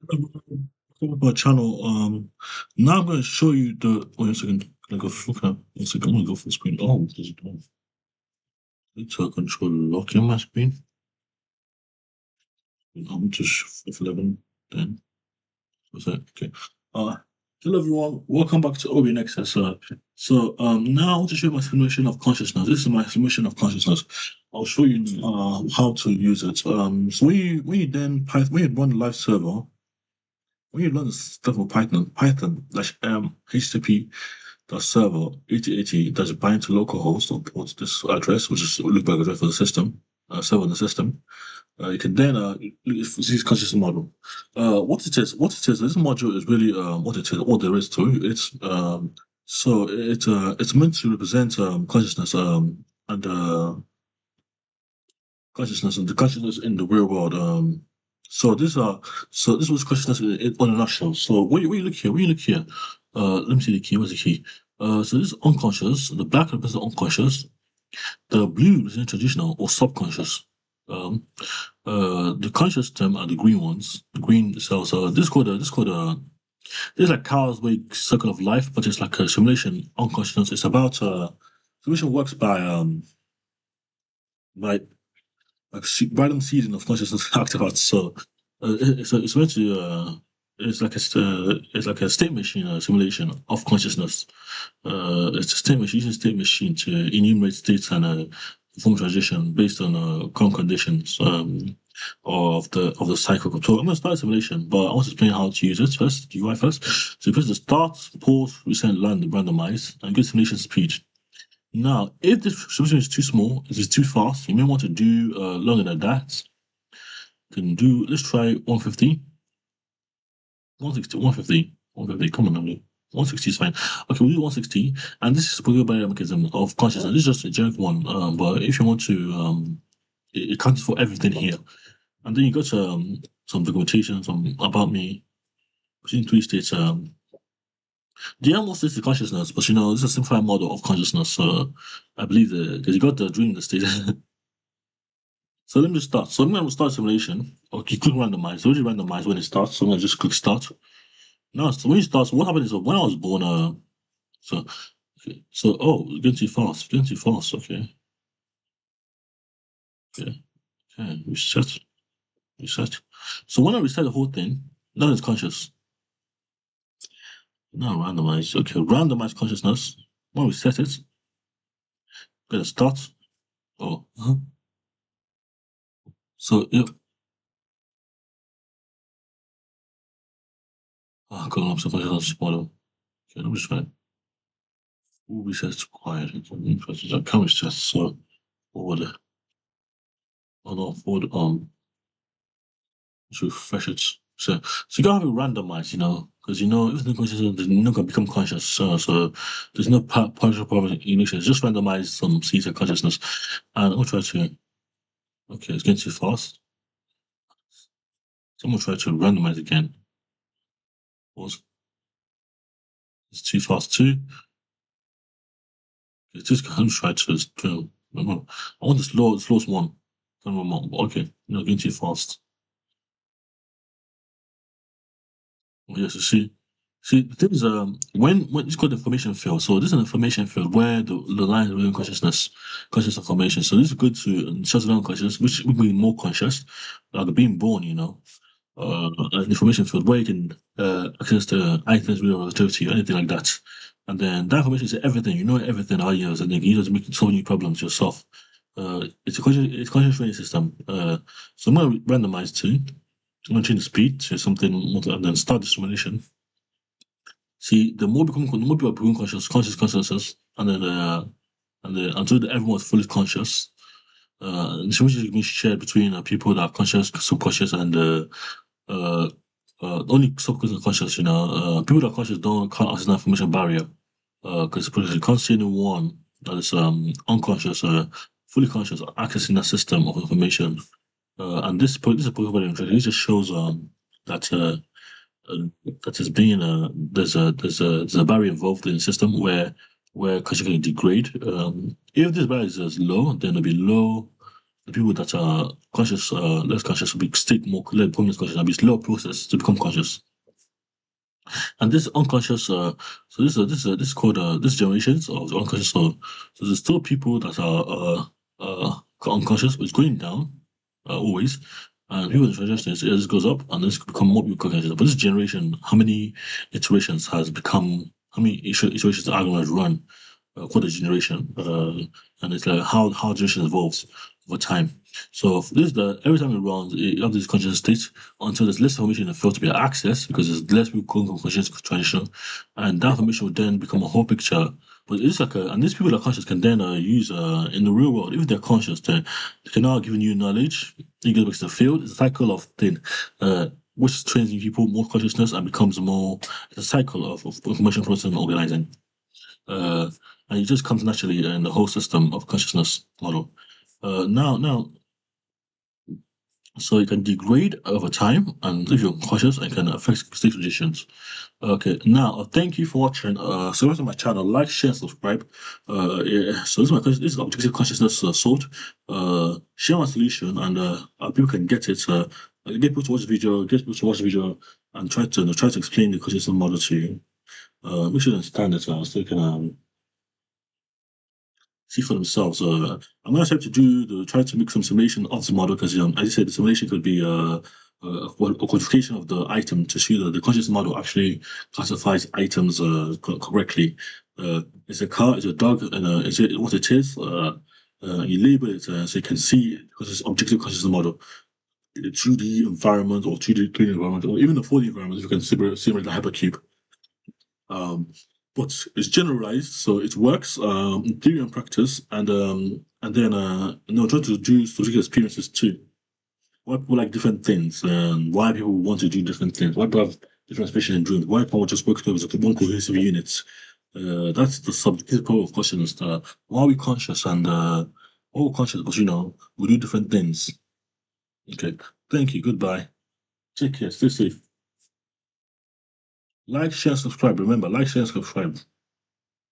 Welcome to our channel. Now I'm going to show you the. Wait a second. Can I go? Okay, 1 second. I'm going to go full screen. Oh, this is done. It's a control lock in my screen. I'm just F11. Then what's that? Okay. Uh, Hello everyone. Welcome back to Obi Nexus. Now I want to show you my simulation of consciousness. This is my simulation of consciousness. I'll show you how to use it. So when you run the live server. When you learn the stuff of Python HTTP dot server 8080 does bind to localhost or port this address, which is loopback address for the system, server in the system. You can then use conscious model. This module is really what it is, all there is to it. It's meant to represent consciousness and consciousness and the consciousness in the real world. So this uh so this was consciousness on a nutshell. So when you look here, let me see the key. Where's the key? So this is unconscious. The black represents unconscious. The blue is traditional or subconscious. Um, the conscious term are the green ones. The green cells. This is like Carl's Wake circle of life, but it's like a simulation unconsciousness. It's about simulation works by random season of consciousness activates. So it's meant to it's like a state machine simulation of consciousness. It's a state machine using state machine to enumerate states and perform transition based on current conditions of the cycle. So I'm going to start a simulation, but I want to explain how to use it first, the UI first. So you press the start, pause, reset, land, randomize, and get simulation speed. Now, if the solution is too small, if it's too fast, you may want to do longer than that. Let's try 150. 160, 150, 150, come on, now. 160 is fine. Okay, we'll do 160. And this is a particular mechanism of consciousness. This is just a generic one. But if you want to, it counts for everything here. And then you got some documentation, some about me, between three states. The almost is the consciousness, but this is a simplified model of consciousness. So I believe because you got the dream in the state. So let me just start. So I'm going to start simulation. Okay, click randomize. So already randomize when it starts. So I'm going to just click start. Now, so when it starts, what happened is when I was born, so oh, it's getting too fast. Getting too fast. Okay, okay, okay. Reset. So when I reset the whole thing, now it's conscious. Now randomize. Okay, randomize consciousness. When we set it, gonna start. Oh, so yeah. Oh, God, I'm so conscious model. Okay, let me just find. All resets required. I can't reset. So forward. Oh no, forward. To refresh it. So you gotta have it randomized, because if the conscious, then you're not gonna become conscious. So there's no partial problem ignition. It's just randomize some seeds of consciousness, and I'm gonna try to. Okay, it's getting too fast. So I'm gonna try to randomize again. Pause. It's too fast too. It's just I'm try to. I want the slowest one. Okay, getting too fast. Yes, you see, the thing is, when it's called information field. So this is an information field where the line is within conscious information. So this is good to shut down conscious, which would be more conscious, like being born. An information field where you can access the items with relativity, anything like that. And then that information is everything. You know everything how you use, and then you use it to make solve new problems yourself. It's a conscious training system. So I'm gonna randomize too. I'm gonna change the speed to something more and then start the simulation. See, the more people become conscious consciousness, and then until everyone's fully conscious, the information is being shared between people that are conscious, subconscious, and uh, only subconscious and conscious. People that are conscious can't access that information barrier because you can't see anyone that is unconscious, fully conscious, accessing that system of information. And this is a particularly interesting. It just shows that uh, that is being there's a barrier involved in the system where conscious can degrade. If this barrier is low, then it'll be low. the people that are conscious, less conscious, will be state more prominent conscious and be slow process to become conscious. And this unconscious, so this is called this generations of the unconscious. So there's still people that are unconscious, but it's going down always. And people in the transition, it just goes up, and this become more people conscious. But this generation, how many iterations has become? How many iterations are going to run for the generation? And it's like how generation evolves over time. So this is the every time it runs, it have this conscious state until there's less information in the field to be accessed because there's less people going from conscious to transition, and that information will then become a whole picture. But it's like and these people that are conscious can then use in the real world, if they're conscious, then they can now give you knowledge. You get back to the field. It's a cycle of thing, which trains in people more consciousness and becomes more. It's a cycle of information processing and organizing. Uh, and it just comes naturally in the whole system of consciousness model. Now, so it can degrade over time, and if you're cautious, it can affect state conditions. Okay, now thank you for watching. Subscribe to my channel, like, share, subscribe. Yeah, so this is objective consciousness solved. Share my solution, and people can get it. Get people to watch the video, get people to watch the video, and try to explain the consciousness model to you. Make sure you understand it, so you can see for themselves. I'm going to try to try to make some simulation of the model because, as I said, the simulation could be a quantification of the item to see that the conscious model actually classifies items correctly. It's a car, it's a dog, and is it what it is? You label it so you can see because it's objective consciousness model. The 2D environment or 2D 3D environment, or even the 4D environment, you can simulate the hypercube. Um, but it's generalized, so it works in theory and practice, and then try to do specific experiences too. Why people like different things, and why people want to do different things, why people have different aspirations and dreams, why people just work together as one cohesive unit. That's the subjective of questions. Why are we conscious and all conscious, but we do different things. Okay, thank you. Goodbye. Take care. Stay safe. Like, share, subscribe. Remember, like, share, subscribe.